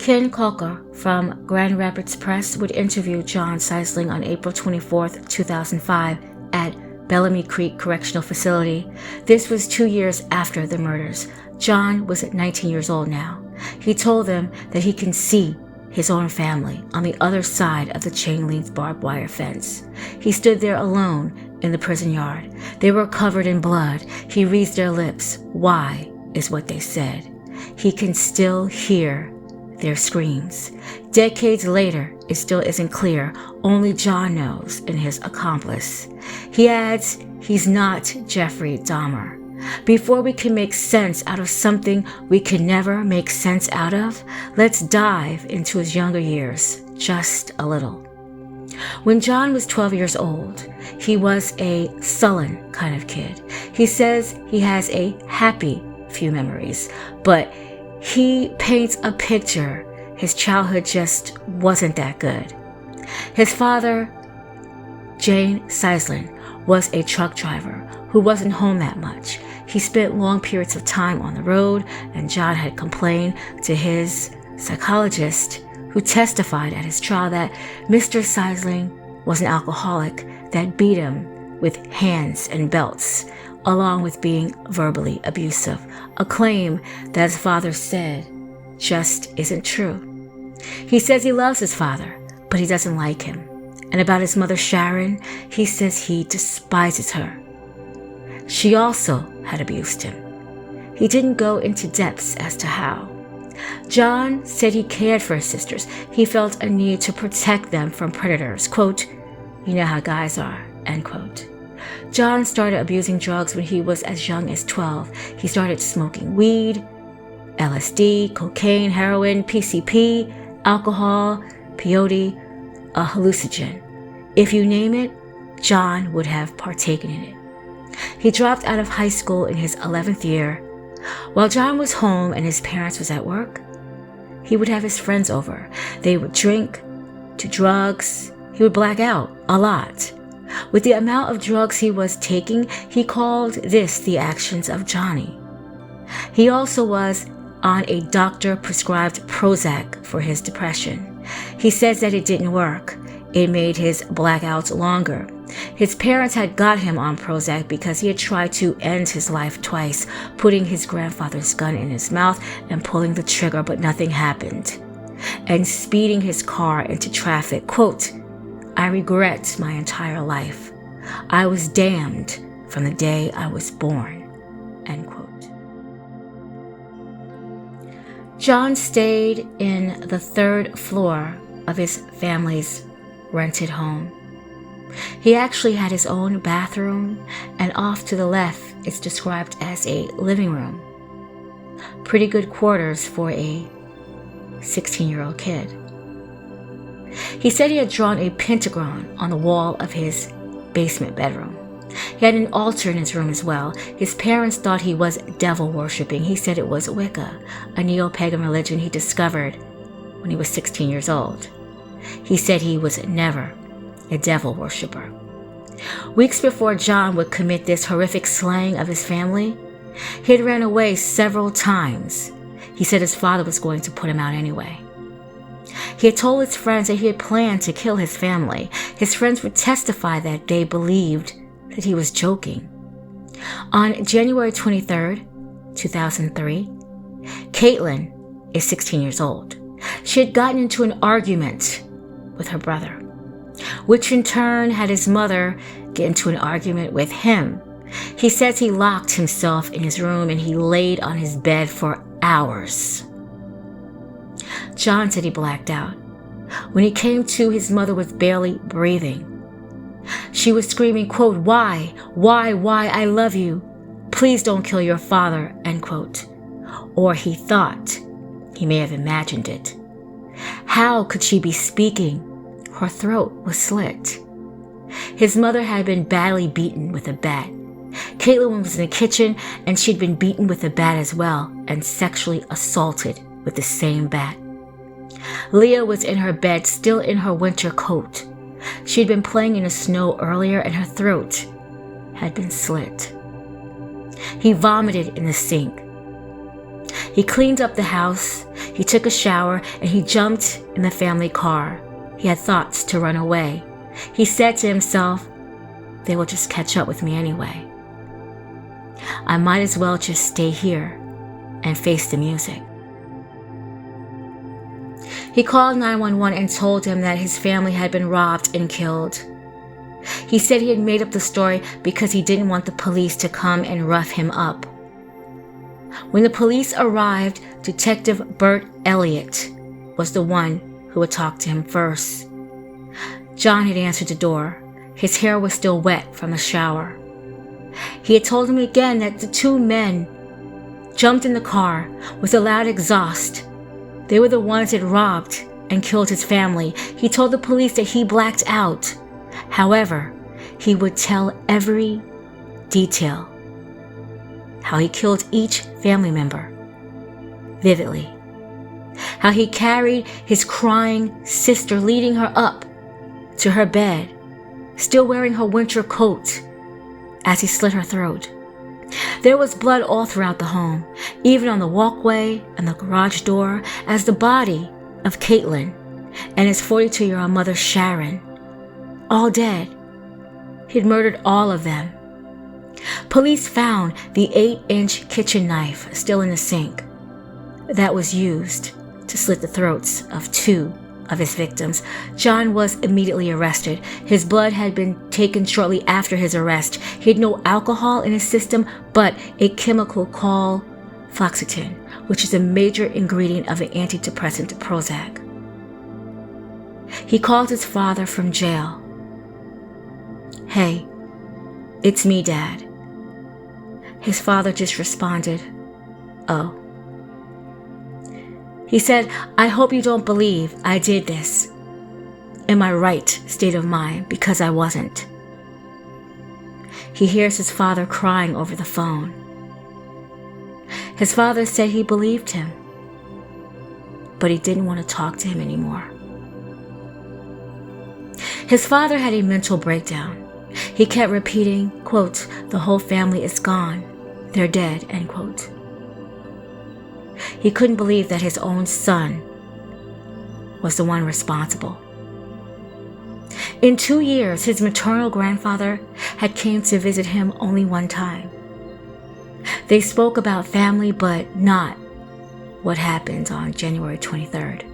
Ken Coker from Grand Rapids Press would interview Jon Siesling on April 24, 2005 at Bellamy Creek Correctional Facility. This was 2 years after the murders. Jon was 19 years old now. He told them that he can see his own family on the other side of the chain-link barbed wire fence. He stood there alone in the prison yard. They were covered in blood. He reads their lips. Why, is what they said. He can still hear their screams. Decades later, it still isn't clear. Only Jon knows and his accomplice. He adds, he's not Jeffrey Dahmer. Before we can make sense out of something we can never make sense out of, let's dive into his younger years, just a little. When Jon was 12 years old, he was a sullen kind of kid. He says he has a happy few memories, but he paints a picture his childhood just wasn't that good. His father, Jon Siesling, was a truck driver who wasn't home that much. He spent long periods of time on the road, and Jon had complained to his psychologist, who testified at his trial that Mr. Siesling was an alcoholic that beat him with hands and belts, along with being verbally abusive, a claim that his father said just isn't true. He says he loves his father, but he doesn't like him. And about his mother Sharon, he says he despises her. She also had abused him. He didn't go into depths as to how. Jon said he cared for his sisters. He felt a need to protect them from predators. Quote, "You know how guys are," end quote. Jon started abusing drugs when he was as young as 12. He started smoking weed, LSD, cocaine, heroin, PCP, alcohol, peyote, a hallucinogen. If you name it, Jon would have partaken in it. He dropped out of high school in his 11th year. While Jon was home and his parents was at work, he would have his friends over. They would drink, do drugs. He would black out a lot. With the amount of drugs he was taking, he called this the actions of Johnny. He also was on a doctor-prescribed Prozac for his depression. He says that it didn't work. It made his blackouts longer. His parents had got him on Prozac because he had tried to end his life twice, putting his grandfather's gun in his mouth and pulling the trigger, but nothing happened, and speeding his car into traffic. Quote, "I regret my entire life. I was damned from the day I was born," end quote. Jon stayed in the 3rd floor of his family's rented home. He actually had his own bathroom, and off to the left it's described as a living room. Pretty good quarters for a 16-year-old kid. He said he had drawn a pentagon on the wall of his basement bedroom. He had an altar in his room as well. His parents thought he was devil worshipping. He said it was Wicca, a neo-pagan religion he discovered when he was 16 years old. He said he was never a devil worshiper. Weeks before Jon would commit this horrific slaying of his family, he had ran away several times. He said his father was going to put him out anyway. He had told his friends that he had planned to kill his family. His friends would testify that they believed that he was joking. On January 23rd, 2003, Caitlin is 16 years old. She had gotten into an argument with her brother, which in turn had his mother get into an argument with him. He says he locked himself in his room and he laid on his bed for hours. Jon said he blacked out. When he came to, his mother was barely breathing. She was screaming, quote, why, I love you. Please don't kill your father, end quote. Or he thought. He may have imagined it. How could she be speaking? Her throat was slit. His mother had been badly beaten with a bat. Caitlin was in the kitchen and she'd been beaten with a bat as well and sexually assaulted with the same bat. Leah was in her bed, still in her winter coat. She'd been playing in the snow earlier and her throat had been slit. He vomited in the sink. He cleaned up the house, he took a shower, and he jumped in the family car. He had thoughts to run away. He said to himself, "They will just catch up with me anyway. I might as well just stay here and face the music." He called 911 and told him that his family had been robbed and killed. He said he had made up the story because he didn't want the police to come and rough him up. When the police arrived, Detective Bert Elliott was the one who would talk to him first. Jon had answered the door. His hair was still wet from a shower. He had told him again that the two men jumped in the car with a loud exhaust. They were the ones that robbed and killed his family. He told the police that he blacked out. However, he would tell every detail, how he killed each family member vividly, how he carried his crying sister, leading her up to her bed, still wearing her winter coat, as he slit her throat. There was blood all throughout the home, even on the walkway and the garage door, as the body of Caitlin and his 42-year-old mother Sharon, all dead. He'd murdered all of them. Police found the 8-inch kitchen knife still in the sink that was used to slit the throats of two of his victims. Jon was immediately arrested. His blood had been taken shortly after his arrest. He had no alcohol in his system, but a chemical called fluoxetine, which is a major ingredient of the antidepressant Prozac. He called his father from jail. "Hey, it's me, Dad." His father just responded, "Oh." He said, "I hope you don't believe I did this in my right state of mind, because I wasn't." He hears his father crying over the phone. His father said he believed him, but he didn't want to talk to him anymore. His father had a mental breakdown. He kept repeating, quote, "The whole family is gone. They're dead," end quote. He couldn't believe that his own son was the one responsible. In 2 years, his maternal grandfather had came to visit him only one time. They spoke about family, but not what happened on January 23rd.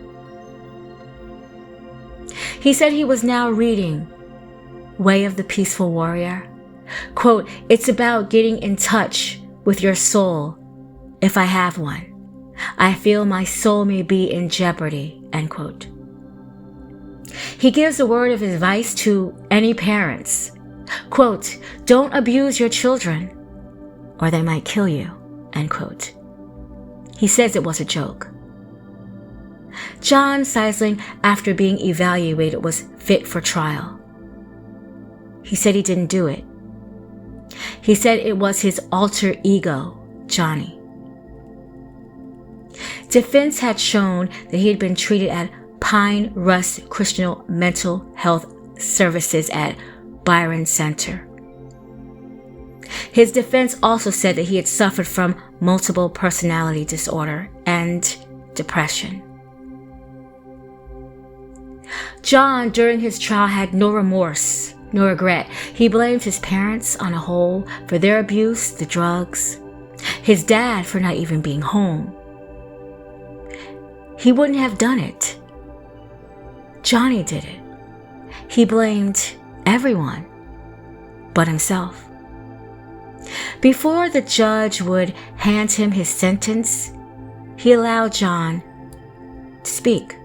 He said he was now reading Way of the Peaceful Warrior. Quote, "It's about getting in touch with your soul, if I have one. I feel my soul may be in jeopardy," end quote. He gives a word of advice to any parents. Quote, "Don't abuse your children, or they might kill you," end quote. He says it was a joke. Jon Siesling, after being evaluated, was fit for trial. He said he didn't do it. He said it was his alter ego, Johnny. Defense had shown that he had been treated at Pine Rust Christian Mental Health Services at Byron Center. His defense also said that he had suffered from multiple personality disorder and depression. Jon, during his trial, had no remorse, no regret. He blamed his parents on a whole for their abuse, the drugs, his dad for not even being home. He wouldn't have done it. Johnny did it. He blamed everyone but himself. Before the judge would hand him his sentence, he allowed Jon to speak.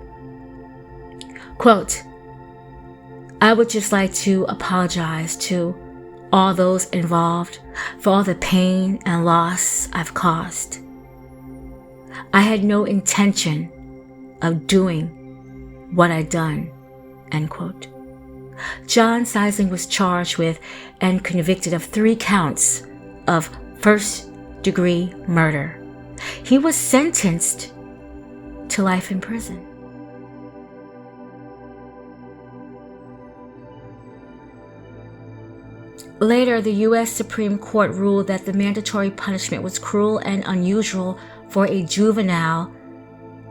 Quote, "I would just like to apologize to all those involved for all the pain and loss I've caused. I had no intention of doing what I'd done," end quote. Jon Siesling was charged with and convicted of 3 counts of first-degree murder. He was sentenced to life in prison. Later, the U.S. Supreme Court ruled that the mandatory punishment was cruel and unusual for a juvenile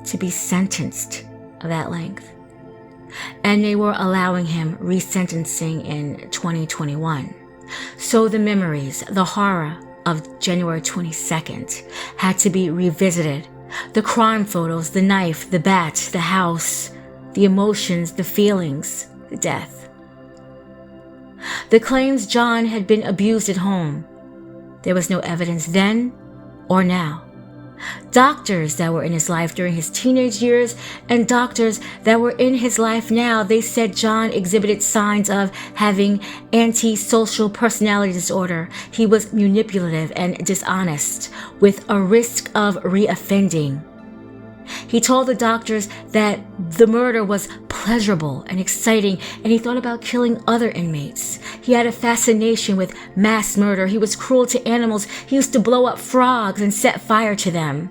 to be sentenced of that length. And they were allowing him resentencing in 2021. So the memories, the horror of January 22nd had to be revisited. The crime photos, the knife, the bat, the house, the emotions, the feelings, the death. The claims Jon had been abused at home. There was no evidence then or now. Doctors that were in his life during his teenage years and doctors that were in his life now, they said Jon exhibited signs of having antisocial personality disorder. He was manipulative and dishonest, with a risk of reoffending. He told the doctors that the murder was pleasurable and exciting, and he thought about killing other inmates. He had a fascination with mass murder. He was cruel to animals. He used to blow up frogs and set fire to them.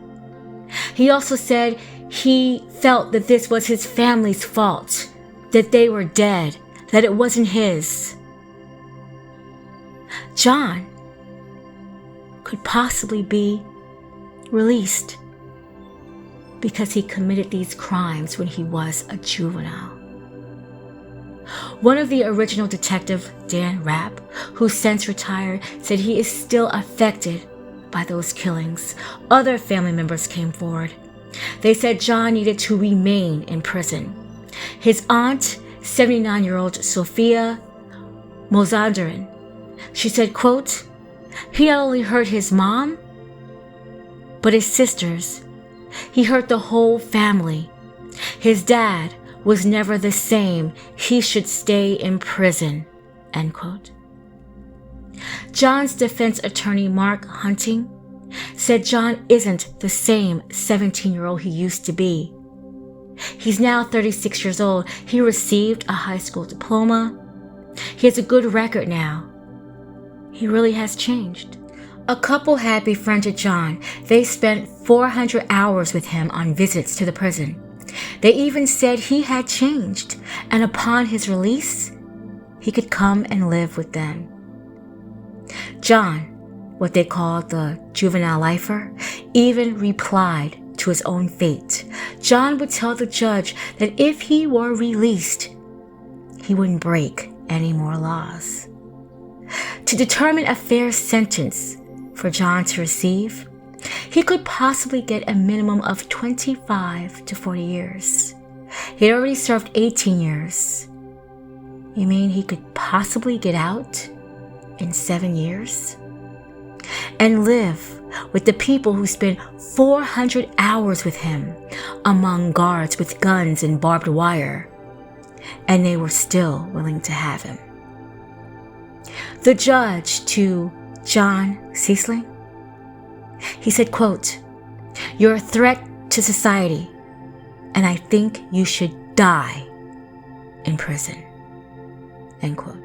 He also said he felt that this was his family's fault, that they were dead, that it wasn't his. Jon could possibly be released because he committed these crimes when he was a juvenile. One of the original detective, Dan Rapp, who since retired, said he is still affected by those killings. Other family members came forward. They said Jon needed to remain in prison. His aunt, 79-year-old Sophia Mozandarin, she said, quote, "He not only hurt his mom, but his sisters. He hurt the whole family. His dad was never the same. He should stay in prison," end quote. Jon's defense attorney, Mark Hunting, said Jon isn't the same 17-year-old he used to be. He's now 36 years old. He received a high school diploma. He has a good record now. He really has changed. A couple had befriended Jon. They spent 400 hours with him on visits to the prison. They even said he had changed, and upon his release, he could come and live with them. Jon, what they called the juvenile lifer, even replied to his own fate. Jon would tell the judge that if he were released, he wouldn't break any more laws. To determine a fair sentence for Jon to receive, he could possibly get a minimum of 25 to 40 years. He had already served 18 years. You mean he could possibly get out in 7 years? And live with the people who spent 400 hours with him among guards with guns and barbed wire, and they were still willing to have him. The judge to Jon Siesling, he said, quote, "You're a threat to society, and I think you should die in prison," end quote.